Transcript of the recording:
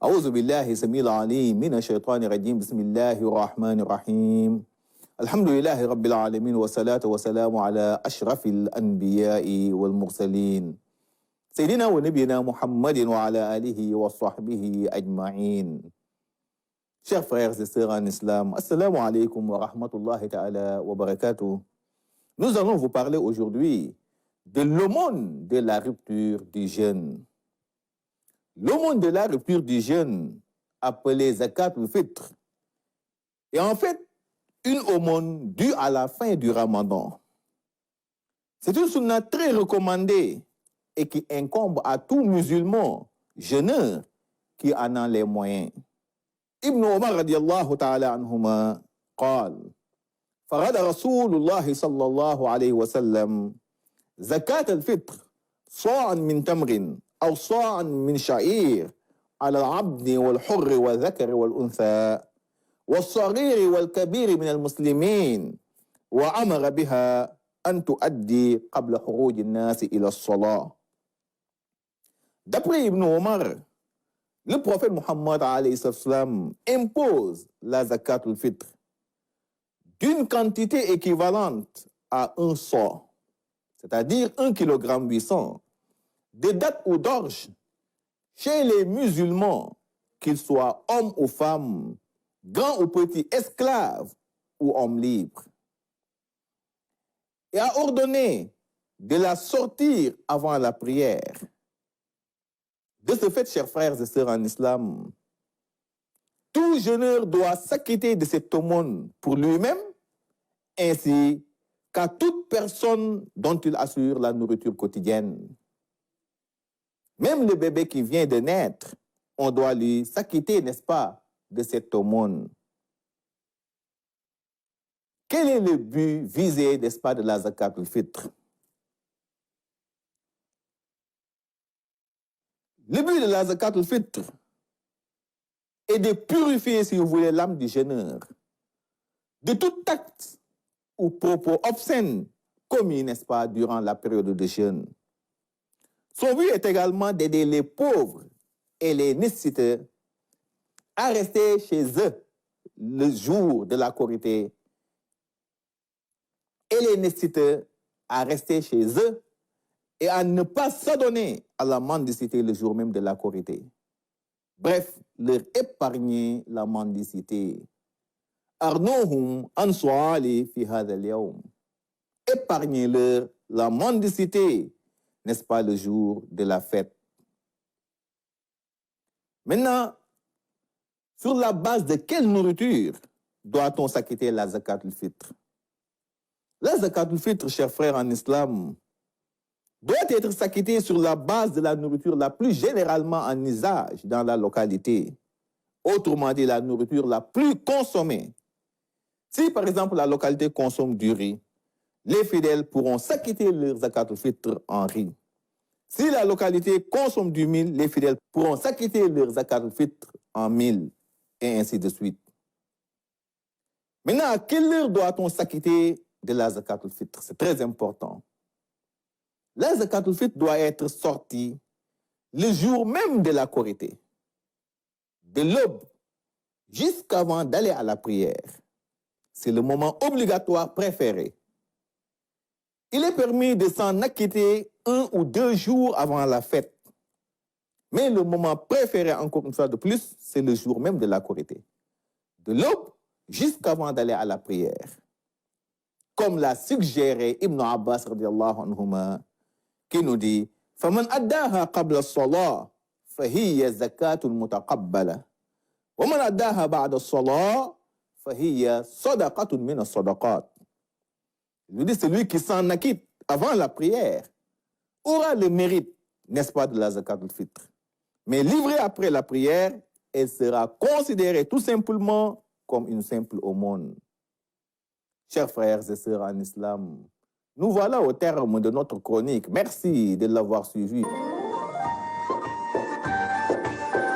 أعوذ بالله السميع العليم من الشيطان الرجيم بسم الله الرحمن الرحيم الحمد لله رب العالمين والصلاة والسلام على أشرف الأنبياء والمرسلين سيدنا ونبينا محمد وعلى آله وصحبه أجمعين. Chers frères et sœurs en islam, assalamu alaikum wa rahmatullahi ta'ala wa barakatuh. Nous allons vous parler aujourd'hui de l'aumône de la rupture du jeûne. L'aumône de la rupture du jeûne, appelée zakat al-fitr, est en fait une aumône due à la fin du ramadan. C'est une sunna très recommandée et qui incombe à tout musulman jeûneur qui en a les moyens. Ibn Omar radiallahu ta'ala anhuma قال فرض رسول الله صلى الله عليه وسلم زكاة الفطر صاعا من تمر أو صاعا من شعير على العبد والحر والذكر والأنثى والصغير والكبير من المسلمين وأمر بها أن تؤدي قبل خروج الناس إلى الصلاة. D'après Ibn Omar, le prophète Muhammad alayhi salam impose la zakat al-fitr d'une quantité équivalente à un sa, c'est-à-dire 1,8 kg, de dattes ou d'orge chez les musulmans, qu'ils soient hommes ou femmes, grands ou petits, esclaves ou hommes libres, et a ordonné de la sortir avant la prière. De ce fait, chers frères et sœurs en islam, tout jeûneur doit s'acquitter de cette aumône pour lui-même, ainsi qu'à toute personne dont il assure la nourriture quotidienne. Même le bébé qui vient de naître, on doit lui s'acquitter, n'est-ce pas, de cette aumône. Quel est le but visé, n'est-ce pas, de la zakat al-fitr? Le but de la zakat al-fitr est de purifier, si vous voulez, l'âme du jeûneur de tout acte ou propos obscènes commis, n'est-ce pas, durant la période de jeûne. Son but est également d'aider les pauvres et les nécessiteux à rester chez eux le jour de la Korité et les nécessiteux à rester chez eux et à ne pas s'adonner à la mendicité le jour même de la Korité. Bref, leur épargner la mendicité. Arnohum ansuali fi hadha al-yawm. Épargnez-leur la mendicité, n'est-ce pas, le jour de la fête. Maintenant, sur la base de quelle nourriture doit-on s'acquitter la zakat al-fitr? La zakat al-fitr, chers frères en islam, doit être s'acquittée sur la base de la nourriture la plus généralement en usage dans la localité. Autrement dit, la nourriture la plus consommée. Si, par exemple, la localité consomme du riz, les fidèles pourront s'acquitter leur zakat al-fitr en riz. Si la localité consomme du mil, les fidèles pourront s'acquitter leur zakat al-fitr en mil, et ainsi de suite. Maintenant, à quelle heure doit-on s'acquitter de la zakat al-fitr? C'est très important. La zakat al-fitr doit être sortie le jour même de la Korité, de l'aube jusqu'avant d'aller à la prière. C'est le moment obligatoire préféré. Il est permis de s'en acquitter 1 ou 2 jours avant la fête. Mais le moment préféré, encore une fois de plus, c'est le jour même de la Korité, de l'aube jusqu'avant d'aller à la prière. Comme l'a suggéré Ibn Abbas radiallahu anhuma, qui nous dit فَمَنْ أَدَّاهَا قَبْلَ الصَّلَاةِ فَهِيَ زَكَاةٌ مُتَقَبَّلَةٌ وَمَنْ أَدَّاهَا بَعْدَ الصَّلَاةِ فَهِيَ صَدَقَةٌ مِنَ الصَّدَقَاتِ. Il nous dit, celui qui s'en acquitte avant la prière aura le mérite, n'est-ce pas, de la zakat al-fitr. Mais livrée après la prière, elle sera considérée tout simplement comme une simple aumône. Chers frères et sœurs en islam, nous voilà au terme de notre chronique. Merci de l'avoir suivi.